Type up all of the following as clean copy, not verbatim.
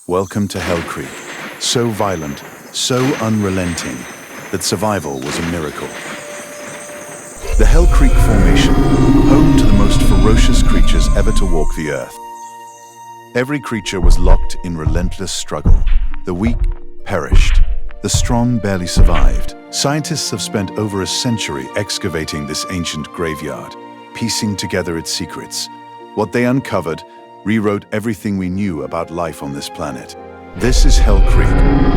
Welcome to Hell Creek, so violent, so unrelenting, that survival was a miracle. The Hell Creek Formation, home to the most ferocious creatures ever to walk the earth. Every creature was locked in relentless struggle. The weak perished. The strong barely survived. Scientists have spent over a century excavating this ancient graveyard, piecing together its secrets. What they uncovered rewrote everything we knew about life on this planet. This is Hell Creek,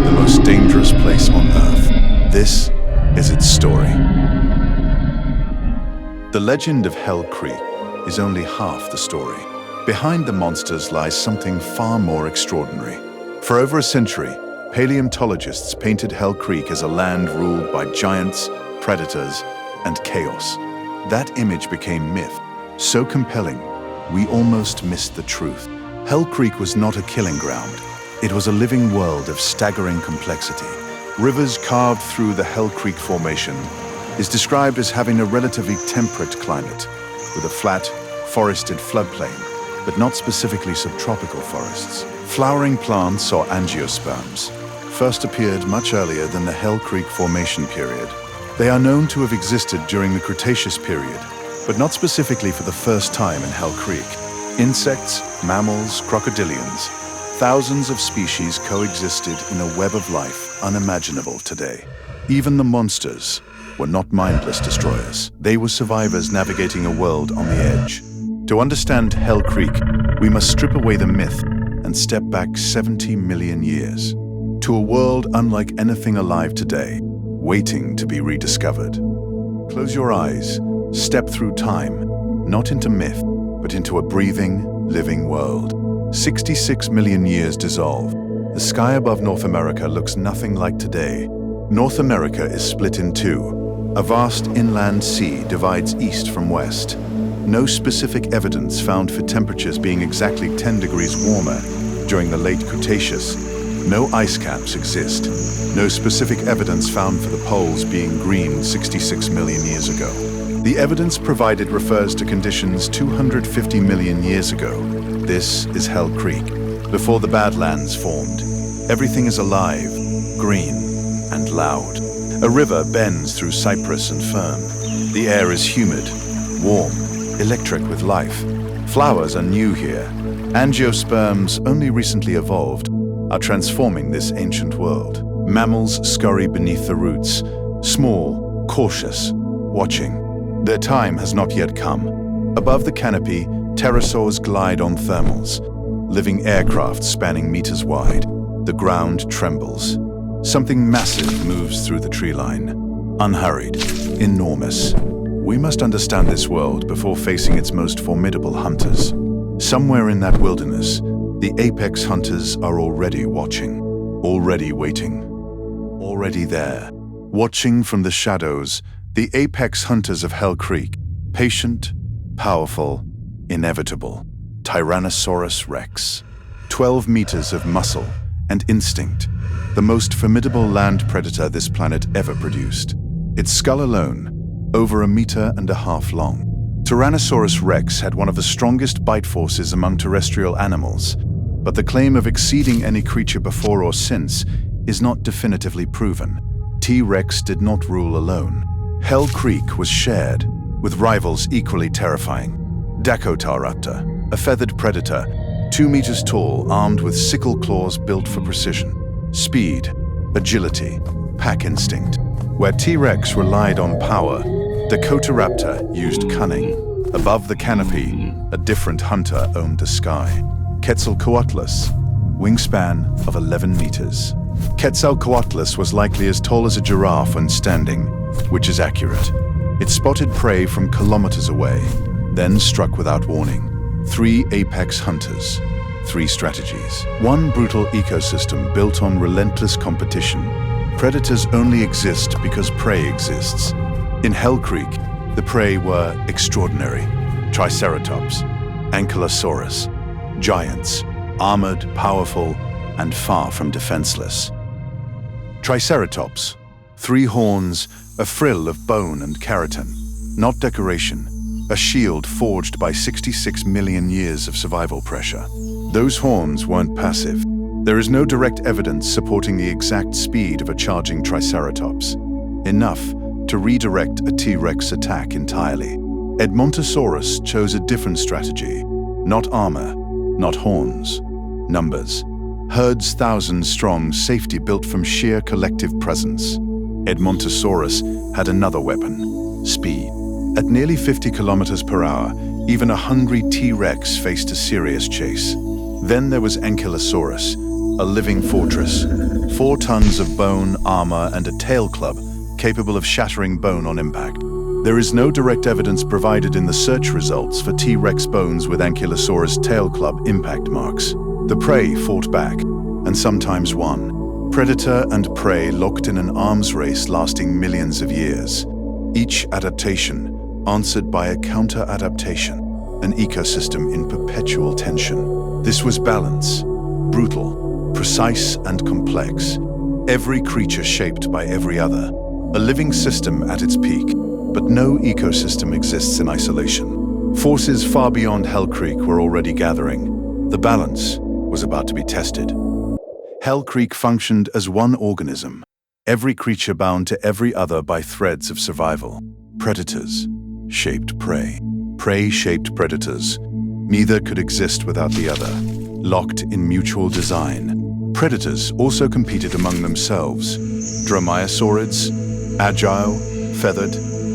the most dangerous place on Earth. This is its story. The legend of Hell Creek is only half the story. Behind the monsters lies something far more extraordinary. For over a century, paleontologists painted Hell Creek as a land ruled by giants, predators, and chaos. That image became myth, so compelling, we almost missed the truth. Hell Creek was not a killing ground. It was a living world of staggering complexity. Rivers carved through the Hell Creek Formation is described as having a relatively temperate climate, with a flat, forested floodplain, but not specifically subtropical forests. Flowering plants, or angiosperms, first appeared much earlier than the Hell Creek Formation period. They are known to have existed during the Cretaceous period, but not specifically for the first time in Hell Creek. Insects, mammals, crocodilians, thousands of species coexisted in a web of life unimaginable today. Even the monsters were not mindless destroyers. They were survivors navigating a world on the edge. To understand Hell Creek, we must strip away the myth and step back 70 million years to a world unlike anything alive today, waiting to be rediscovered. Close your eyes, step through time, not into myth, but into a breathing, living world. 66 million years dissolve. The sky above North America looks nothing like today. North America is split in two. A vast inland sea divides east from west. No specific evidence found for temperatures being exactly 10 degrees warmer during the Late Cretaceous. No ice caps exist. No specific evidence found for the poles being green 66 million years ago. The evidence provided refers to conditions 250 million years ago. This is Hell Creek, before the Badlands formed. Everything is alive, green, and loud. A river bends through cypress and fern. The air is humid, warm, electric with life. Flowers are new here. Angiosperms, only recently evolved, are transforming this ancient world. Mammals scurry beneath the roots, small, cautious, watching. Their time has not yet come. Above the canopy, pterosaurs glide on thermals, living aircraft spanning meters wide. The ground trembles. Something massive moves through the tree line. Unhurried, enormous. We must understand this world before facing its most formidable hunters. Somewhere in that wilderness, the apex hunters are already watching, already waiting, already there. Watching from the shadows, the apex hunters of Hell Creek, patient, powerful, inevitable. Tyrannosaurus rex. 12 meters of muscle and instinct, the most formidable land predator this planet ever produced. Its skull alone, over 1.5 meters long. Tyrannosaurus rex had one of the strongest bite forces among terrestrial animals, but the claim of exceeding any creature before or since is not definitively proven. T-Rex did not rule alone. Hell Creek was shared with rivals equally terrifying. Dakotaraptor, a feathered predator, 2 meters tall, armed with sickle claws built for precision. Speed, agility, pack instinct. Where T-Rex relied on power, Dakotaraptor used cunning. Above the canopy, a different hunter owned the sky. Quetzalcoatlus, wingspan of 11 meters. Quetzalcoatlus was likely as tall as a giraffe when standing, which is accurate. It spotted prey from kilometers away, then struck without warning. 3 apex hunters, 3 strategies. 1 brutal ecosystem built on relentless competition. Predators only exist because prey exists. In Hell Creek, the prey were extraordinary. Triceratops, Ankylosaurus, giants, armored, powerful, and far from defenseless. Triceratops, 3 horns, a frill of bone and keratin, not decoration, a shield forged by 66 million years of survival pressure. Those horns weren't passive. There is no direct evidence supporting the exact speed of a charging Triceratops, enough to redirect a T-Rex attack entirely. Edmontosaurus chose a different strategy. Not armor, not horns, numbers. Herds thousands strong, safety built from sheer collective presence. Edmontosaurus had another weapon, speed. At nearly 50 kilometers per hour, even a hungry T-Rex faced a serious chase. Then there was Ankylosaurus, a living fortress, 4 tons of bone, armor, and a tail club capable of shattering bone on impact. There is no direct evidence provided in the search results for T-Rex bones with Ankylosaurus tail club impact marks. The prey fought back, and sometimes won. Predator and prey locked in an arms race lasting millions of years. Each adaptation answered by a counter-adaptation, an ecosystem in perpetual tension. This was balance, brutal, precise, and complex. Every creature shaped by every other. A living system at its peak, but no ecosystem exists in isolation. Forces far beyond Hell Creek were already gathering. The balance was about to be tested. Hell Creek functioned as one organism, every creature bound to every other by threads of survival. Predators shaped prey. Prey shaped predators. Neither could exist without the other, locked in mutual design. Predators also competed among themselves. Dromaeosaurids, agile, feathered,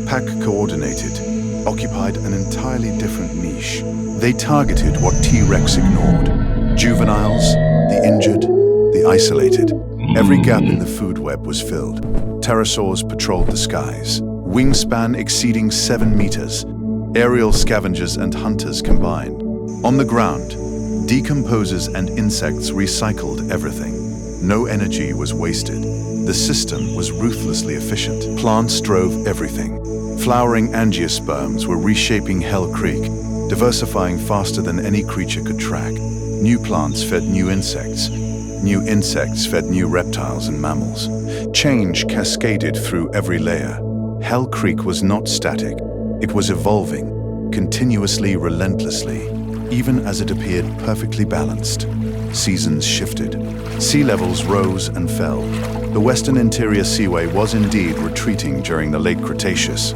pack-coordinated, occupied an entirely different niche. They targeted what T-Rex ignored. Juveniles, the injured, the isolated. Every gap in the food web was filled. Pterosaurs patrolled the skies, wingspan exceeding 7 meters. Aerial scavengers and hunters combined. On the ground, decomposers and insects recycled everything. No energy was wasted. The system was ruthlessly efficient. Plants drove everything. Flowering angiosperms were reshaping Hell Creek, diversifying faster than any creature could track. New plants fed new insects. New insects fed new reptiles and mammals. Change cascaded through every layer. Hell Creek was not static. It was evolving, continuously, relentlessly, even as it appeared perfectly balanced. Seasons shifted. Sea levels rose and fell. The western interior seaway was indeed retreating during the Late Cretaceous,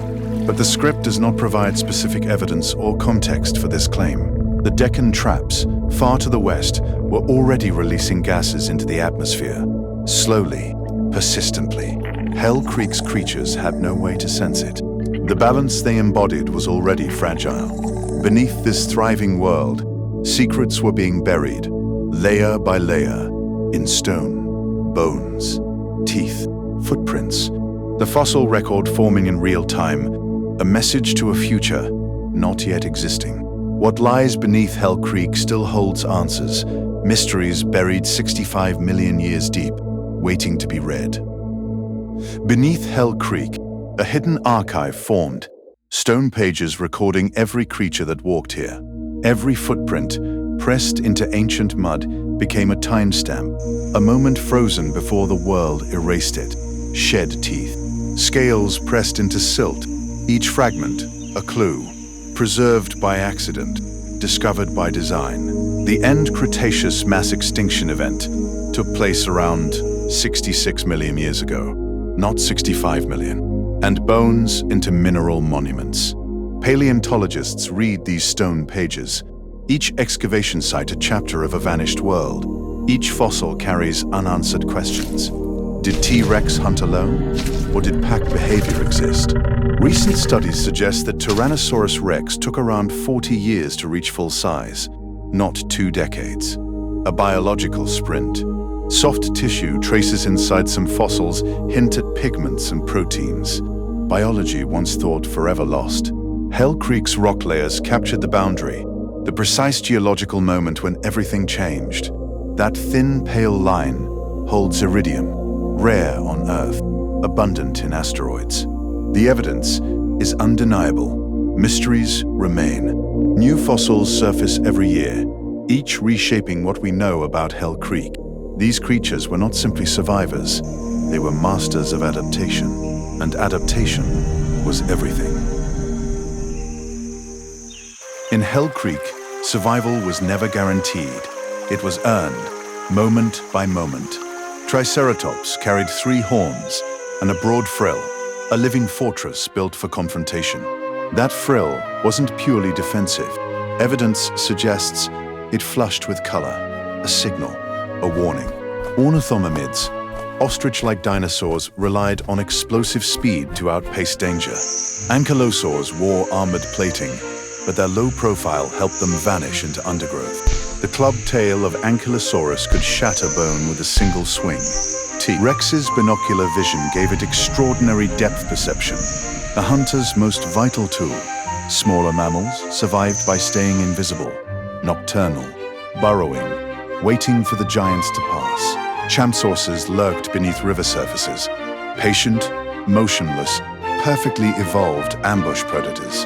but the script does not provide specific evidence or context for this claim. The Deccan traps, far to the west, were already releasing gases into the atmosphere. Slowly, persistently, Hell Creek's creatures had no way to sense it. The balance they embodied was already fragile. Beneath this thriving world, secrets were being buried, layer by layer, in stone, bones, teeth, footprints. The fossil record forming in real time, a message to a future not yet existing. What lies beneath Hell Creek still holds answers, mysteries buried 65 million years deep, waiting to be read. Beneath Hell Creek, a hidden archive formed, stone pages recording every creature that walked here. Every footprint, pressed into ancient mud, became a timestamp, a moment frozen before the world erased it. Shed teeth, scales pressed into silt, each fragment a clue, preserved by accident, discovered by design. The end Cretaceous mass extinction event took place around 66 million years ago, not 65 million. And bones into mineral monuments. Paleontologists read these stone pages, each excavation site a chapter of a vanished world. Each fossil carries unanswered questions. Did T-Rex hunt alone, or did pack behavior exist? Recent studies suggest that Tyrannosaurus rex took around 40 years to reach full size, not 2 decades. A biological sprint. Soft tissue traces inside some fossils hint at pigments and proteins. Biology once thought forever lost. Hell Creek's rock layers captured the boundary, the precise geological moment when everything changed. That thin, pale line holds iridium, rare on Earth, abundant in asteroids. The evidence is undeniable. Mysteries remain. New fossils surface every year, each reshaping what we know about Hell Creek. These creatures were not simply survivors, they were masters of adaptation, and adaptation was everything. In Hell Creek, survival was never guaranteed. It was earned, moment by moment. Triceratops carried 3 horns and a broad frill, a living fortress built for confrontation. That frill wasn't purely defensive. Evidence suggests it flushed with color, a signal, a warning. Ornithomimids, ostrich-like dinosaurs, relied on explosive speed to outpace danger. Ankylosaurs wore armored plating, but their low profile helped them vanish into undergrowth. The clubbed tail of Ankylosaurus could shatter bone with a single swing. T-Rex's binocular vision gave it extraordinary depth perception, the hunter's most vital tool. Smaller mammals survived by staying invisible, nocturnal, burrowing, waiting for the giants to pass. Champsaucers lurked beneath river surfaces, patient, motionless, perfectly evolved ambush predators.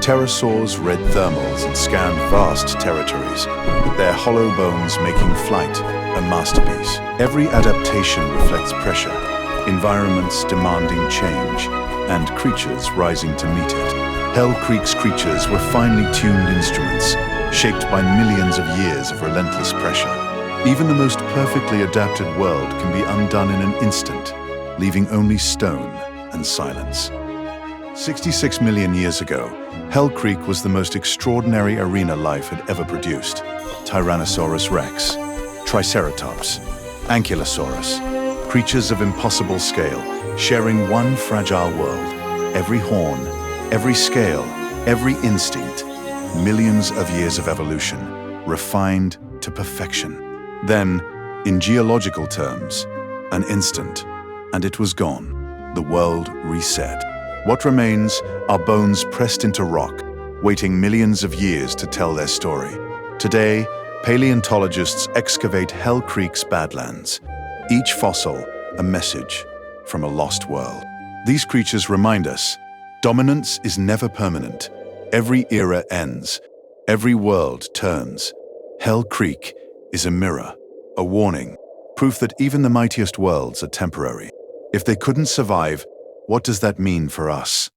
Pterosaurs read thermals and scanned vast territories, their hollow bones making flight a masterpiece. Every adaptation reflects pressure, environments demanding change, and creatures rising to meet it. Hell Creek's creatures were finely tuned instruments, shaped by millions of years of relentless pressure. Even the most perfectly adapted world can be undone in an instant, leaving only stone and silence. 66 million years ago, Hell Creek was the most extraordinary arena life had ever produced. Tyrannosaurus rex, Triceratops, Ankylosaurus, creatures of impossible scale, sharing one fragile world. Every horn, every scale, every instinct, millions of years of evolution, refined to perfection. Then, in geological terms, an instant, and it was gone. The world reset. What remains are bones pressed into rock, waiting millions of years to tell their story. Today, paleontologists excavate Hell Creek's badlands, each fossil a message from a lost world. These creatures remind us, dominance is never permanent. Every era ends. Every world turns. Hell Creek is a mirror, a warning, proof that even the mightiest worlds are temporary. If they couldn't survive, what does that mean for us?